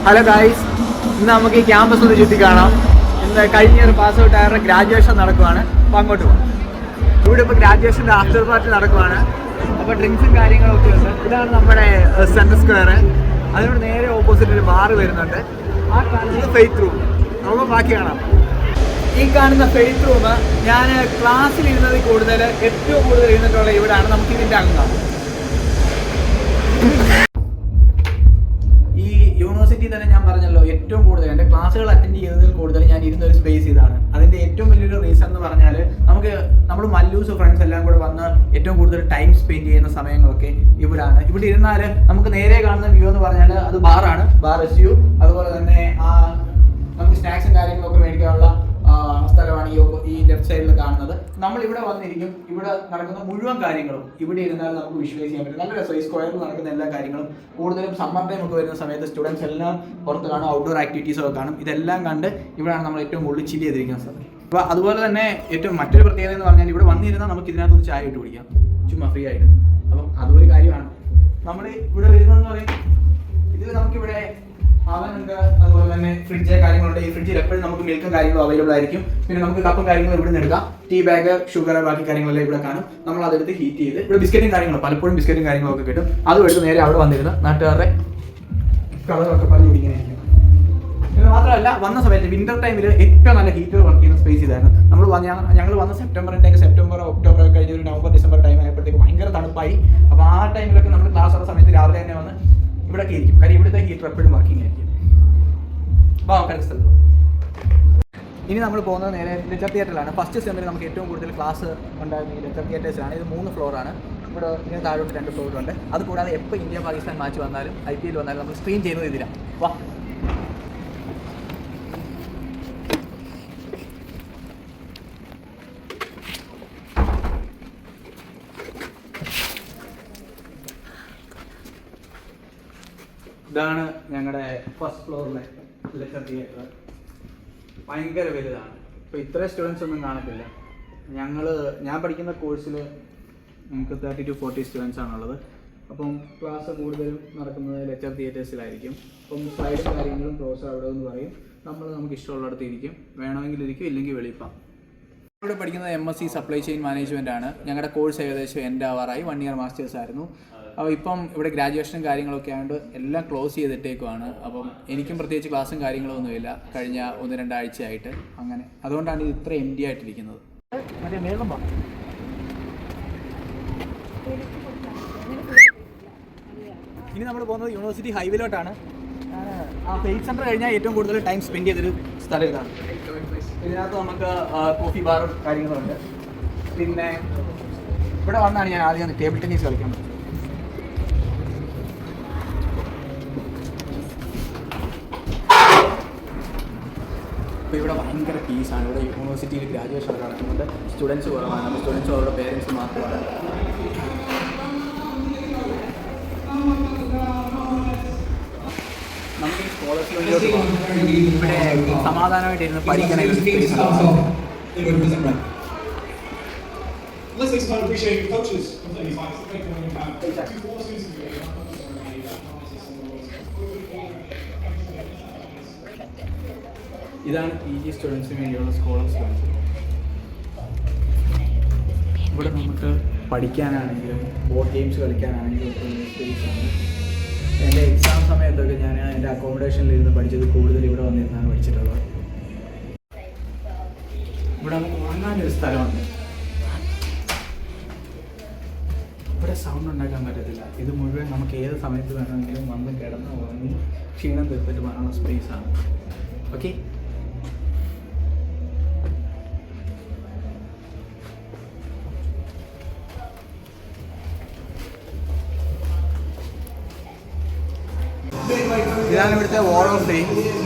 Hello guys, ഇന്ന് നമുക്ക് ഈ ക്യാമ്പസ് ഒന്ന് ചുറ്റി കാണാം. ഇന്ന് കഴിഞ്ഞ ഒരു പാസ് ഔട്ട് ആയവരുടെ ഗ്രാജുവേഷൻ നടക്കുവാണ്. അപ്പോൾ അങ്ങോട്ട് പോകാം. ഇവിടെ ഇപ്പോൾ ഗ്രാജുവേഷൻ്റെ ആഫ്റ്റർ പാർട്ടി നടക്കുവാണ്. അപ്പോൾ ഡ്രിങ്ക്സും കാര്യങ്ങളൊക്കെ ഉണ്ട്. ഇതാണ് നമ്മുടെ സെൻട്രൽ സ്ക്വയർ. അതിനോട് നേരെ ഓപ്പോസിറ്റ് ഒരു ബാർ വരുന്നുണ്ട്. ആ കാണുന്നത് ഫെയ്ത്ത് റൂം. നമുക്ക് ബാക്കി കാണാം. ഈ കാണുന്ന ഫെയ്ത്ത് റൂം ഞാൻ ക്ലാസ്സിൽ ഇരുന്നതിൽ കൂടുതൽ ഏറ്റവും കൂടുതൽ ഇരുന്നിട്ടുള്ള ഇവിടെയാണ്. നമുക്ക് ഇതിൻ്റെ അകം കാണാം. ഈ യൂണിവേഴ്സിറ്റി തന്നെ ഞാൻ പറഞ്ഞല്ലോ, ഏറ്റവും കൂടുതൽ എൻ്റെ ക്ലാസ്സുകൾ അറ്റൻഡ് ചെയ്തതിൽ കൂടുതൽ ഞാൻ ഇരുന്ന ഒരു സ്പേസ് ഇതാണ്. അതിൻ്റെ ഏറ്റവും വലിയൊരു റീസൺ എന്ന് പറഞ്ഞാൽ നമ്മൾ മല്ലൂസ് ഫ്രണ്ട്സ് എല്ലാം കൂടെ വന്ന് ഏറ്റവും കൂടുതൽ ടൈം സ്പെൻഡ് ചെയ്യുന്ന സമയങ്ങളൊക്കെ ഇവിടാണ്. ഇവിടെ ഇരുന്നാൽ നമുക്ക് നേരെ കാണുന്ന വ്യൂ എന്ന് പറഞ്ഞാൽ അത് ബാറാണ്, ബാർ SU. അതുപോലെ തന്നെ നമുക്ക് സ്നാക്സും കാര്യങ്ങളൊക്കെ മേടിക്കാനുള്ള സ്ഥലമാണ് ഈ ലെഫ്റ്റ് സൈഡിൽ കാണുന്നത്. നമ്മൾ ഇവിടെ വന്നിരിക്കും. ഇവിടെ നടക്കുന്ന മുഴുവൻ കാര്യങ്ങളും ഇവിടെ ഇരുന്നാൽ നമുക്ക് വിഷ്വലൈസ് ചെയ്യാൻ പറ്റും. നല്ല രസം. ഈ സ്ക്വയറിൽ നടക്കുന്ന എല്ലാ കാര്യങ്ങളും കൂടുതലും സമ്മർ ടൈം ഒക്കെ വരുന്ന സമയത്ത് സ്റ്റുഡൻസ് എല്ലാം പുറത്ത് കാണും, ഔട്ട്ഡോർ ആക്ടിവിറ്റീസ് ഒക്കെ കാണും. ഇതെല്ലാം കണ്ട് ഇവിടെയാണ് നമ്മൾ ഏറ്റവും കൂടുതൽ ചില്ല് ചെയ്തിരിക്കുന്ന സ്ഥലം. അപ്പോൾ അതുപോലെ തന്നെ ഏറ്റവും മറ്റൊരു പ്രത്യേകത എന്ന് പറഞ്ഞാൽ ഇവിടെ വന്നിരുന്നാൽ നമുക്ക് ഇതിനകത്തൊന്ന് ചായ ഇട്ട് കുടിക്കാം, ചുമ്മാ ഫ്രീ ആയിട്ട്. അപ്പം അതൊരു കാര്യമാണ്. നമ്മൾ ഇവിടെ വരുന്നതെന്ന് പറയും, ഇതിൽ നമുക്കിവിടെ അവനുണ്ട്, അതുപോലെ തന്നെ ഫ്രിഡ്ജ് കാര്യങ്ങളുണ്ട്. ഈ ഫ്രിഡ്ജിൽ എപ്പോഴും നമുക്ക് മിൽക്കും കാര്യങ്ങളും അവൈലബിൾ ആയിരിക്കും. പിന്നെ നമുക്ക് കപ്പും കാര്യങ്ങളും ഇവിടെ നിന്ന് എടുക്കാം. ടീ ബാഗ്, ഷുഗർ, ബാക്കി കാര്യങ്ങളെല്ലാം ഇവിടെ കാണും. നമ്മൾ അതെടുത്ത് ഹീറ്റ് ചെയ്ത് ഇവിടെ ബിസ്ക്കറ്റും കാര്യങ്ങളും, പലപ്പോഴും ബിസ്ക്കറ്റും കാര്യങ്ങളൊക്കെ കിട്ടും. അതും എടുത്ത് നേരെ അവിടെ വന്നിരുന്ന് നാട്ടുകാരുടെ കളറൊക്കെ പറഞ്ഞ് കുടിക്കാനായിരിക്കും. ഇത് മാത്രമല്ല, വന്ന സമയത്ത് വിന്റർ ടൈമിൽ ഏറ്റവും നല്ല ഹീറ്റർ വർക്ക് ചെയ്യുന്ന സ്പേസ് ഇതായിരുന്നു. ഞങ്ങൾ വന്ന സെപ്റ്റംബർ ഒക്ടോബർ കഴിഞ്ഞ ഒരു നവംബർ ഡിസംബർ ടൈം ആയപ്പോഴത്തേക്ക് ഭയങ്കര തണുപ്പായി. അപ്പോൾ ആ ടൈമിലൊക്കെ നമ്മൾ ക്ലാസ് ഉള്ള സമയത്ത് രാവിലെ തന്നെ വന്ന് ഇവിടെയൊക്കെ ഇരിക്കും. കാര്യം ഇവിടുത്തെ ഹീറ്റർ എപ്പോഴും വർക്കിംഗ് ആയിരിക്കും. കറക്റ്റ് സ്ഥലത്ത്. ഇനി നമ്മൾ പോകുന്നത് നേരെ ലെക്ചർ തിയേറ്ററിലാണ്. ഫസ്റ്റ് സെമ്മിൽ നമുക്ക് ഏറ്റവും കൂടുതൽ ക്ലാസ് ഉണ്ടായിരുന്ന ഈ ലെക്ചർ തിയേറ്റേഴ്സിലാണ്. ഇത് 3 ഫ്ലോറാണ്. ഇവിടെ ഇങ്ങനെ താഴോട്ട് 2 ഫ്ലോറുണ്ട്. അത് കൂടാതെ എപ്പോൾ ഇന്ത്യ പാകിസ്ഥാൻ മാച്ച് വന്നാലും IPL വന്നാലും നമ്മൾ സ്ക്രീൻ ചെയ്യുന്നത് ഇതിലാണ്. വാ, ഇതാണ് ഞങ്ങളുടെ ഫസ്റ്റ് ഫ്ലോറിലെ ലെക്ചർ തിയേറ്റർ. ഭയങ്കര വലുതാണ്. ഇപ്പോൾ ഇത്ര സ്റ്റുഡൻസ് ഒന്നും കാണത്തില്ല. ഞാൻ പഠിക്കുന്ന കോഴ്സിൽ നമുക്ക് 30 to 40 സ്റ്റുഡൻസ് ആണുള്ളത്. അപ്പം ക്ലാസ് കൂടുതലും നടക്കുന്നത് ലെക്ചർ തിയേറ്റേഴ്സിലായിരിക്കും. അപ്പം സ്ലൈഡും കാര്യങ്ങളും ക്ലോസ് അവിടെ എന്ന് പറയും. നമുക്ക് ഇഷ്ടമുള്ളിടത്ത് ഇരിക്കും. വേണമെങ്കിൽ ഇരിക്കും, ഇല്ലെങ്കിൽ വെളിയിപ്പാം. ഇവിടെ പഠിക്കുന്നത് MSc സപ്ലൈ ചെയിൻ മാനേജ്മെൻ്റ് ആണ്. ഞങ്ങളുടെ കോഴ്സ് ഏകദേശം എൻഡ് ആവാറായി. 1 year മാസ്റ്റേഴ്സ് ആയിരുന്നു. അപ്പോൾ ഇപ്പം ഇവിടെ ഗ്രാജുവേഷനും കാര്യങ്ങളൊക്കെ ആയതുകൊണ്ട് എല്ലാം ക്ലോസ് ചെയ്തിട്ടേക്കുവാണ്. അപ്പം എനിക്കും പ്രത്യേകിച്ച് ക്ലാസ്സും കാര്യങ്ങളൊന്നുമില്ല കഴിഞ്ഞ 1-2 ആഴ്ചയായിട്ട്. അങ്ങനെ അതുകൊണ്ടാണ് ഇത് ഇത്ര empty ആയിട്ടിരിക്കുന്നത്. മറ്റേ മേളം പോകാം. ഇനി നമ്മൾ പോകുന്നത് യൂണിവേഴ്സിറ്റി ഹൈവേയിലോട്ടാണ്. ആ ഫെയ്ത്ത് സെൻറ്റർ കഴിഞ്ഞാൽ ഏറ്റവും കൂടുതൽ ടൈം സ്പെൻഡ് ചെയ്തൊരു സ്ഥലം ഇതാണ്. ഇതിനകത്ത് നമുക്ക് കോഫി ബാറും കാര്യങ്ങളുണ്ട്. പിന്നെ ഇവിടെ വന്നാണ് ഞാൻ ആദ്യം ടേബിൾ ടെന്നീസ് കളിക്കാൻ പറ്റും. ഇപ്പോൾ ഇവിടെ ഭയങ്കര പീസാണ്. ഇവിടെ യൂണിവേഴ്സിറ്റിയിൽ ഗ്രാജുവേഷൻ നടക്കുന്നുണ്ട്. സ്റ്റുഡൻസ് കുറവാണ്. അപ്പോൾ സ്റ്റുഡൻസും അവരുടെ പേരൻസ് മാത്രമാണ്. നമുക്ക് ഈ സ്കോളർഷിപ്പിലോട്ട് പോകാം. ഇവിടെ സമാധാനമായിട്ടിരുന്ന് പഠിക്കാനായിട്ട് ഒരു സ്പേസ് ഉണ്ടാവും. ഇതാണ് PG സ്റ്റുഡൻസിന് വേണ്ടിയുള്ള സ്കോളർഷിപ്പ്. ഇവിടെ നമുക്ക് പഠിക്കാനാണെങ്കിലും ബോർഡ് ഗെയിംസ് കളിക്കാനാണെങ്കിലും സ്പേസാണ്. എൻ്റെ എക്സാം സമയത്തൊക്കെ ഞാൻ എൻ്റെ അക്കോമഡേഷനിലിരുന്ന് പഠിച്ചത് കൂടുതൽ ഇവിടെ വന്നിരുന്നാണ് പഠിച്ചിട്ടുള്ളത്. ഇവിടെ നമുക്ക് ഉറങ്ങാനൊരു സ്ഥലമുണ്ട്. ഇവിടെ സൗണ്ട് ഉണ്ടാക്കാൻ പറ്റത്തില്ല. ഇത് മുഴുവൻ നമുക്ക് ഏത് സമയത്ത് വേണമെങ്കിലും വന്ന് കിടന്ന് ഉറങ്ങി ക്ഷീണം തീർത്തിട്ട് വരാനുള്ള സ്പേസാണ്. ഓക്കെ, ഇതാണ് ഇവിടുത്തെ വാൾ ഓഫ് ഫെയിം.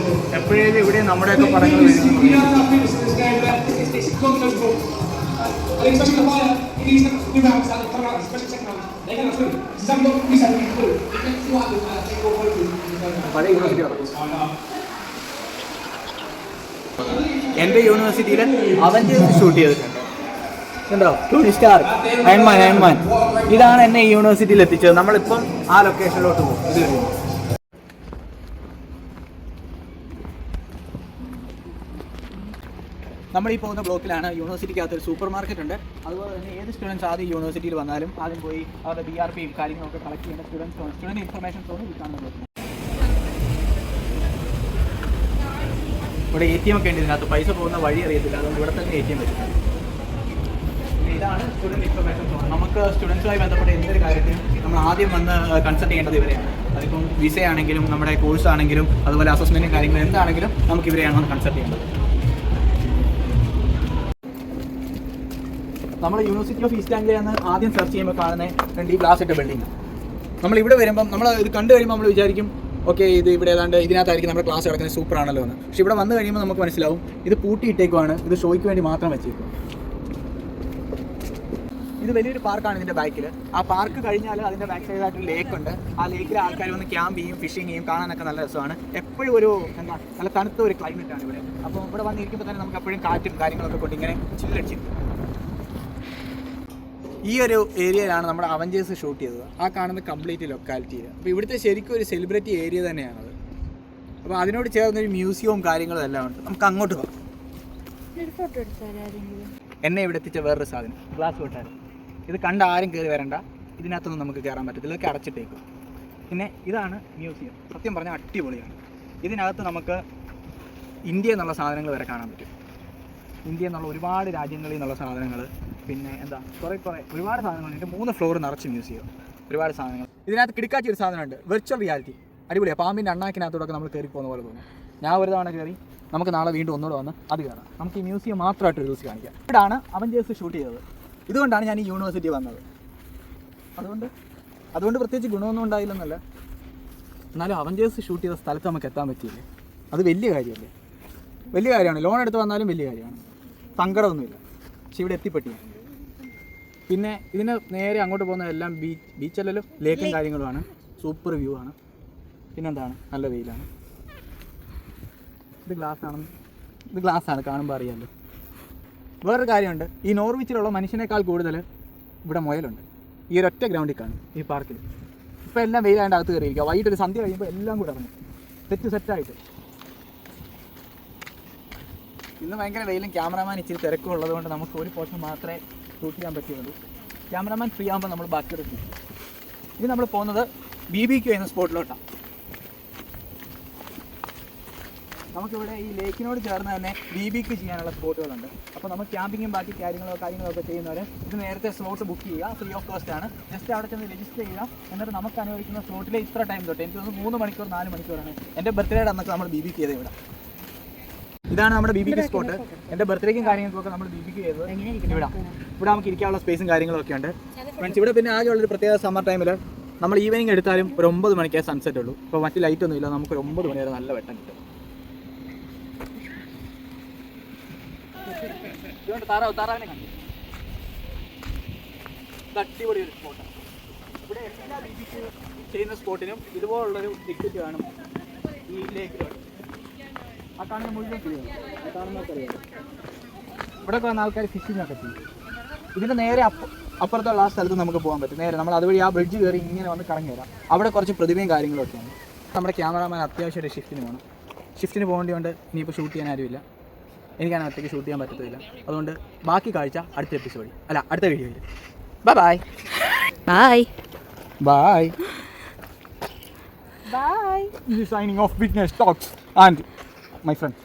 എപ്പോഴും ഇവിടെ നമ്മുടെയൊക്കെ പടങ്ങൾ വരും. പഴയ യൂണിവേഴ്സിറ്റി എൻ്റെ യൂണിവേഴ്സിറ്റിയിൽ അവഞ്ചേഴ്സ് ഷൂട്ട് ചെയ്തിട്ടുണ്ട്. ഉണ്ടോ? Tony Stark, Iron Man. ഇതാണ് എന്നെ ഈ യൂണിവേഴ്സിറ്റിയിൽ എത്തിച്ചത്. നമ്മളിപ്പം ആ ലൊക്കേഷനിലോട്ട് പോകും. നമ്മൾ ഈ പോകുന്ന ബ്ലോക്കിലാണ് യൂണിവേഴ്സിറ്റിക്കകത്ത് ഒരു സൂപ്പർ മാർക്കറ്റ് ഉണ്ട്. അതുപോലെ തന്നെ ഏത് സ്റ്റുഡൻസ് ആദ്യം യൂണിവേഴ്സിറ്റിയിൽ വന്നാലും ആദ്യം പോയി അവരുടെ BRPയും കാര്യങ്ങളൊക്കെ കളക്ട് ചെയ്യുന്ന സ്റ്റുഡൻറ്റ് ഇൻഫർമേഷൻ സോൺ ഈ കാണുന്ന ബ്ലോക്കിൽ. ഇവിടെ ATM ഒക്കെ ഉണ്ട്. ഇതിനകത്ത് പൈസ പോകുന്ന വഴി അറിയത്തില്ല, അതുകൊണ്ട് ഇവിടെ തന്നെ ATM വെച്ചിട്ടുണ്ട്. ഇതാണ് സ്റ്റുഡൻറ്റ് ഇൻഫർമേഷൻ സോൺ. നമുക്ക് സ്റ്റുഡൻസുമായി ബന്ധപ്പെട്ട എന്തൊരു കാര്യത്തിനും നമ്മൾ ആദ്യം വന്ന് കൺസൾട്ട് ചെയ്യേണ്ടത് ഇവരെയാണ്. അതിപ്പം വിസ ആണെങ്കിലും നമ്മുടെ കോഴ്സ് ആണെങ്കിലും അതുപോലെ അസസ്മെൻറ്റും കാര്യങ്ങളും എന്താണെങ്കിലും നമുക്ക് ഇവരെയാണ് വന്ന് കൺസൾട്ട് ചെയ്യേണ്ടത്. നമ്മൾ യൂണിവേഴ്സിറ്റി ഓഫ് ഈസ്റ്റ് ആംഗ്ലിയ എന്ന് ആദ്യം സെർച്ച് ചെയ്യുമ്പോൾ കാണുന്ന ഈ ഗ്ലാസ് ഇട്ട ബിൽഡിംഗ്. നമ്മൾ ഇവിടെ വരുമ്പം നമ്മൾ ഇത് കണ്ടു കഴിയുമ്പോൾ നമ്മൾ വിചാരിക്കും ഓക്കെ ഇത് ഇവിടെ ഏതാണ്ട് ഇതിനകത്തായിരിക്കും നമ്മുടെ ക്ലാസ് കിടക്കുന്നത്, സൂപ്പർ ആണല്ലോ എന്ന്. പക്ഷെ ഇവിടെ വന്നു കഴിയുമ്പോൾ നമുക്ക് മനസ്സിലാവും ഇത് പൂട്ടിയിട്ടേക്കുവാണ്, ഇത് ഷോയ്ക്ക് വേണ്ടി മാത്രം വെച്ചേക്കും. ഇത് വലിയൊരു പാർക്കാണ് ഇതിൻ്റെ ബാക്കിൽ. ആ പാർക്ക് കഴിഞ്ഞാൽ അതിൻ്റെ ബാക്ക് സൈഡായിട്ടൊരു ലേക്ക് ഉണ്ട്. ആ ലേക്കിൽ ആൾക്കാർ വന്ന് ക്യാമ്പ് ചെയ്യും, ഫിഷിങ് ചെയ്യും, കാണാനൊക്കെ നല്ല രസമാണ്. എപ്പോഴും ഒരു നല്ല തണുത്ത ഒരു ക്ലൈമറ്റാണ് ഇവിടെ. അപ്പോൾ ഇവിടെ വന്നിരിക്കുമ്പോൾ തന്നെ നമുക്ക് എപ്പോഴും കാറ്റും കാര്യങ്ങളൊക്കെ കൊണ്ട് ഇങ്ങനെ ചില്ലടിച്ചിരിക്കും. ഈ ഒരു ഏരിയയിലാണ് നമ്മുടെ അവഞ്ചേഴ്സ് ഷൂട്ട് ചെയ്തത്. ആ കാണുന്ന കംപ്ലീറ്റ് ലൊക്കാലിറ്റിയിൽ. അപ്പോൾ ഇവിടുത്തെ ശരിക്കും ഒരു സെലിബ്രിറ്റി ഏരിയ തന്നെയാണത്. അപ്പോൾ അതിനോട് ചേർന്നൊരു മ്യൂസിയവും കാര്യങ്ങളും എല്ലാം ഉണ്ട്. നമുക്ക് അങ്ങോട്ട് പോകാം. എന്നെ ഇവിടെ എത്തിച്ച വേറൊരു സാധനം ഗ്ലാസ് കൊട്ടാരം. ഇത് കണ്ട ആരും കയറി വരണ്ട, ഇതിനകത്തൊന്നും നമുക്ക് കയറാൻ പറ്റത്തില്ല, ഇതൊക്കെ അടച്ചിട്ടേക്കും. പിന്നെ ഇതാണ് മ്യൂസിയം. സത്യം പറഞ്ഞാൽ അടിപൊളിയാണ്. ഇതിനകത്ത് നമുക്ക് ഇന്ത്യ എന്നുള്ള സാധനങ്ങൾ വരെ കാണാൻ പറ്റും. ഇന്ത്യ എന്നുള്ള ഒരുപാട് രാജ്യങ്ങളിൽ നിന്നുള്ള സാധനങ്ങൾ, പിന്നെ എന്താ കുറേ ഒരുപാട് സാധനങ്ങളുണ്ട്. 3 ഫ്ലോർ നിറച്ച് മ്യൂസിയം, ഒരുപാട് സാധനങ്ങൾ. ഇതിനകത്ത് കിടക്കാച്ച ഒരു സാധനമുണ്ട്, വെർച്വൽ റിയാലിറ്റി. അടിപൊളിയാണ്. പാമ്പിൻ്റെ അണ്ണാക്കിനകത്തോടൊക്കെ നമ്മൾ കയറി പോകുന്ന പോലെ തോന്നും. ഞാൻ ഒരു തവണ കയറി, നമുക്ക് നാളെ വീണ്ടും ഒന്നുകൂടെ വന്ന് അത് കയറാം. നമുക്ക് ഈ മ്യൂസിയം മാത്രമായിട്ട് ഒരു ദിവസം കാണിക്കാം. ഇവിടാണ് അവഞ്ചേഴ്സ് ഷൂട്ട് ചെയ്തത്. ഇതുകൊണ്ടാണ് ഞാൻ ഈ യൂണിവേഴ്സിറ്റി വന്നത്. അതുകൊണ്ട് പ്രത്യേകിച്ച് ഗുണമൊന്നും ഉണ്ടായില്ലെന്നല്ല, എന്നാലും അവഞ്ചേഴ്സ് ഷൂട്ട് ചെയ്ത സ്ഥലത്ത് നമുക്ക് എത്താൻ പറ്റിയില്ലേ, അത് വലിയ കാര്യമല്ലേ, വലിയ കാര്യമാണ്. ലോൺ എടുത്ത് വന്നാലും വലിയ കാര്യമാണ്, സങ്കടമൊന്നുമില്ല. പക്ഷെ ഇവിടെ എത്തിപ്പെട്ടില്ല. പിന്നെ ഇതിന് നേരെ അങ്ങോട്ട് പോകുന്ന എല്ലാം ബീച്ചല്ലെങ്കിലും ലേക്കും കാര്യങ്ങളുമാണ്. സൂപ്പർ വ്യൂ ആണ്. പിന്നെന്താണ്, നല്ല വെയിലാണ്. ഇത് ഗ്ലാസ്സാണ്, കാണുമ്പോൾ അറിയാമല്ലോ. വേറൊരു കാര്യമുണ്ട്, ഈ നോർവിച്ചിലുള്ള മനുഷ്യനേക്കാൾ കൂടുതൽ ഇവിടെ മുയലുണ്ട്. ഈ ഒരൊറ്റ ഗ്രൗണ്ടിൽ കാണും ഈ പാർക്കിൽ. ഇപ്പോൾ എല്ലാം വെയിലായിട്ട് അകത്ത് കയറിയിരിക്കുക. വൈകിട്ടൊരു സന്ധ്യ കഴിയുമ്പോൾ എല്ലാം കൂടെ ഇറങ്ങും സെറ്റായിട്ട്. ഇന്ന് ഭയങ്കര വെയിലും ക്യാമറാമാൻ ഇച്ചിരി തിരക്കും ഉള്ളതുകൊണ്ട് നമുക്ക് ഒരു പോർഷൻ മാത്രമേ ഷൂട്ട് ചെയ്യാൻ പറ്റുള്ളൂ. ക്യാമറാമാൻ ഫ്രീ ആകുമ്പോൾ നമ്മൾ ബാക്കി എടുക്കും. ഇത് നമ്മൾ പോകുന്നത് BBQ എന്ന സ്പോട്ടിലോട്ടാണ്. നമുക്കിവിടെ ഈ ലേക്കിനോട് ചേർന്ന് തന്നെ BBQ ചെയ്യാനുള്ള സ്പോട്ടുകളുണ്ട്. അപ്പോൾ നമ്മൾ ക്യാമ്പിങ്ങും ബാക്കി കാര്യങ്ങളൊക്കെ ചെയ്യുന്നവർ ഇത് നേരത്തെ സ്ലോട്ട് ബുക്ക് ചെയ്യുക, ഫ്രീ ഓഫ് കോസ്റ്റ് ആണ്. ജസ്റ്റ് അവിടെ ചെന്ന് രജിസ്റ്റർ ചെയ്യുക. എന്നിട്ട് നമുക്ക് അനുവദിക്കുന്ന സ്ലോട്ടിൽ ഇത്ര ടൈം തൊട്ട്, എനിക്ക് തോന്നുന്നു 3 മണിക്കൂർ 4 മണിക്കൂറാണ്. എൻ്റെ ബർത്ത്ഡേയുടെ അന്നൊക്കെ നമ്മൾ BBQ ചെയ്തത് ഇവിടെ. ഇതാണ് നമ്മുടെ BBQ സ്പോട്ട്. എൻ്റെ ബർത്ത്ഡേക്കും കാര്യങ്ങൾക്കൊക്കെ നമ്മൾ BBQ ചെയ്തത് ഇവിടെ നമുക്ക് ഇരിക്കാനുള്ള സ്പേസും കാര്യങ്ങളൊക്കെ ഉണ്ട് ഫ്രണ്ട്സ്. ഇവിടെ പിന്നെ ആകെയുള്ളൊരു പ്രത്യേക സമ്മർ ടൈമിൽ നമ്മൾ ഈവനിങ് എടുത്താലും ഒരു 9 മണിക്കേ സൺസെറ്റ് ഉള്ളൂ. ഇപ്പോൾ മറ്റ് ലൈറ്റൊന്നും ഇല്ല, നമുക്കൊരു 9 മണി വരെ നല്ല വെട്ടം കിട്ടും. താറാവിനെ കണ്ടു. അടിപൊളി ഒരു സ്പോട്ടാണ്. ഇവിടെ എല്ലാ BBQ ചെയ്യുന്ന സ്പോട്ടിനും ഇതുപോലുള്ളൊരു ടിക്കറ്റ് കാണും ഈ ലേക്കിലോട്ട്. ആ കാണുന്ന മുഴുവൻ കിളിയാണ്, ആ കാണുന്നവർക്കറിയാം. ഇവിടെയൊക്കെ വന്ന ആൾക്കാർ ഫിഷിങ്ങൊക്കെ ചെയ്യും. ഇതിൻ്റെ നേരെ അപ്പുറത്തുള്ള ആ സ്ഥലത്ത് നമുക്ക് പോകാൻ പറ്റും. നേരെ നമ്മൾ അതുവഴി ആ ബ്രിഡ്ജ് കയറി ഇങ്ങനെ വന്ന് കറങ്ങി വരാം. അവിടെ കുറച്ച് പ്രതിമയും കാര്യങ്ങളൊക്കെയാണ്. നമ്മുടെ ക്യാമറാമാൻ അത്യാവശ്യമായിട്ട് ഷിഫ്റ്റിന് പോകണം. ഷിഫ്റ്റിന് പോകേണ്ടതുകൊണ്ട് ഇനിയിപ്പോൾ ഷൂട്ട് ചെയ്യാൻ ആരുമില്ല. എനിക്കാണ് ഒറ്റയ്ക്ക് ഷൂട്ട് ചെയ്യാൻ പറ്റത്തില്ല. അതുകൊണ്ട് ബാക്കി കാഴ്ച അടുത്ത എപ്പിസോഡിൽ, അടുത്ത വീഡിയോയിൽ. Bye bye bye bye. This is signing off Witness Talks and my friend.